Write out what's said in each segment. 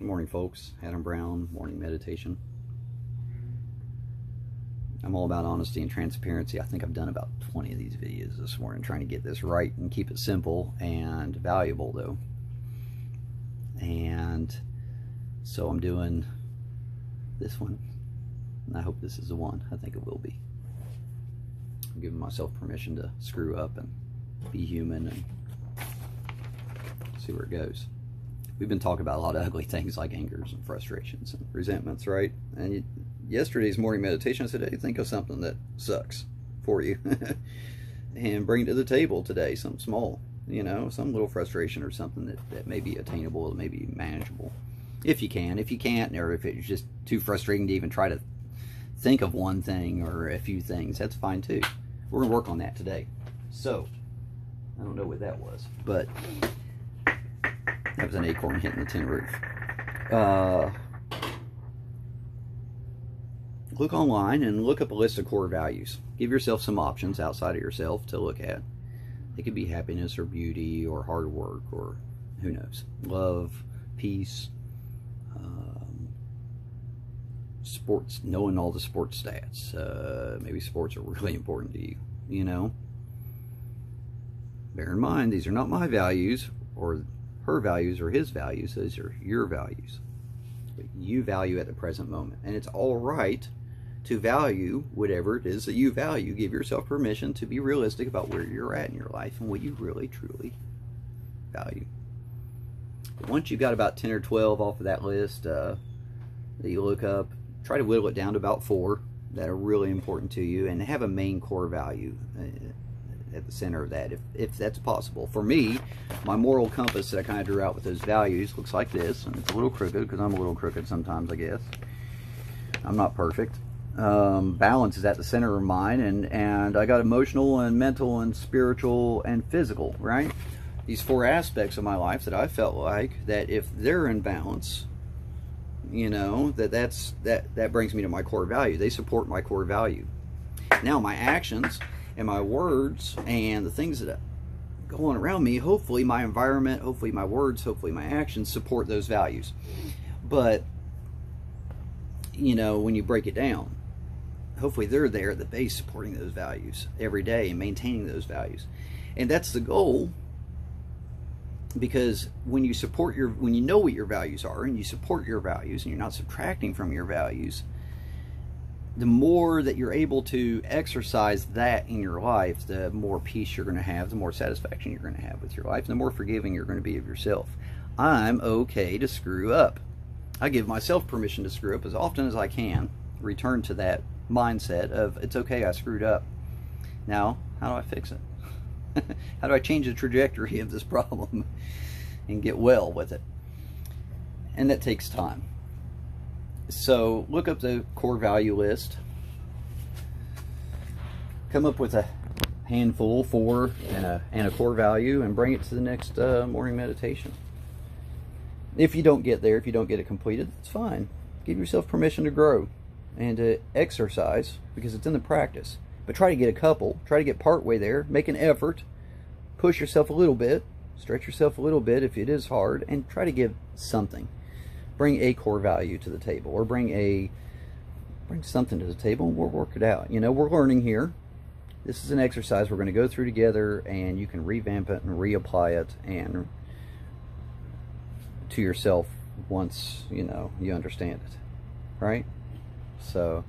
Good morning, folks. Adam Brown, morning meditation. I'm all about honesty and transparency. I think I've done about 20 of these videos this morning trying to get this right and keep it simple and valuable, though. And so I'm doing this one, and I hope this is the one. I think it will be. I'm giving myself permission to screw up and be human and see where it goes. We've been talking about a lot of ugly things like angers and frustrations and resentments, right? And yesterday's morning meditation, I said, hey, think of something that sucks for you and bring it to the table today, something small, you know, some little frustration or something that may be attainable, that may be manageable. If you can. If you can't, or if it's just too frustrating to even try to think of one thing or a few things, that's fine too. We're going to work on that today. So, I don't know what that was, but that was an acorn hitting the tin roof. Look online and look up a list of core values. Give yourself some options outside of yourself to look at. It could be happiness or beauty or hard work or who knows. Love, peace, sports, knowing all the sports stats. Maybe sports are really important to you, you know. Bear in mind, these are not my values or her values or his values. Those are your values. What you value at the present moment. And it's all right to value whatever it is that you value. Give yourself permission to be realistic about where you're at in your life and what you really, truly value. But once you've got about 10 or 12 off of that list that you look up, try to whittle it down to about 4 that are really important to you and have a main core value at the center of that, if that's possible. For me, my moral compass that I kind of drew out with those values looks like this, and it's a little crooked because I'm a little crooked sometimes, I guess. I'm not perfect. Balance is at the center of mine, and I got emotional and mental and spiritual and physical, right? These 4 aspects of my life that I felt like that if they're in balance, you know, that brings me to my core value. They support my core value. Now my actions and my words and the things that go on around me, hopefully my environment, hopefully my words, hopefully my actions support those values. But, you know, when you break it down, hopefully they're there at the base supporting those values every day and maintaining those values. And that's the goal, because when you support when you know what your values are and you support your values and you're not subtracting from your values, the more that you're able to exercise that in your life, the more peace you're going to have, the more satisfaction you're going to have with your life, and the more forgiving you're going to be of yourself. I'm okay to screw up. I give myself permission to screw up as often as I can. Return to that mindset of, it's okay, I screwed up. Now, how do I fix it? How do I change the trajectory of this problem and get well with it? And that takes time. So look up the core value list, come up with a handful, 4 and a core value, and bring it to the next morning meditation. If you don't get there, if you don't get it completed, it's fine. Give yourself permission to grow and to exercise, because it's in the practice. But try to get a couple, try to get part way there, make an effort, push yourself a little bit, stretch yourself a little bit if it is hard, and try to give something. Bring a core value to the table, or bring something to the table, and we'll work it out. You know, we're learning here. This is an exercise we're going to go through together, and you can revamp it and reapply it and to yourself once, you know, you understand it, right? So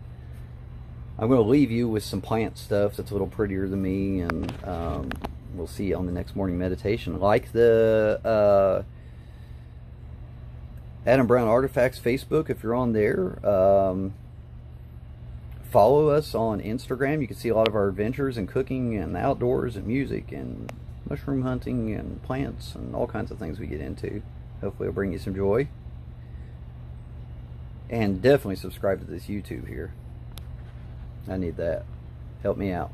I'm going to leave you with some plant stuff that's a little prettier than me, and we'll see you on the next morning meditation. Like the Adam Brown Artifacts Facebook if you're on there. Follow us on Instagram. You can see a lot of our adventures in cooking and outdoors and music and mushroom hunting and plants and all kinds of things we get into. Hopefully it'll bring you some joy. And definitely subscribe to this YouTube here. I need that. Help me out.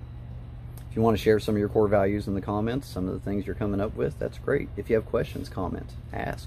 If you want to share some of your core values in the comments, some of the things you're coming up with, that's great. If you have questions, comment, ask.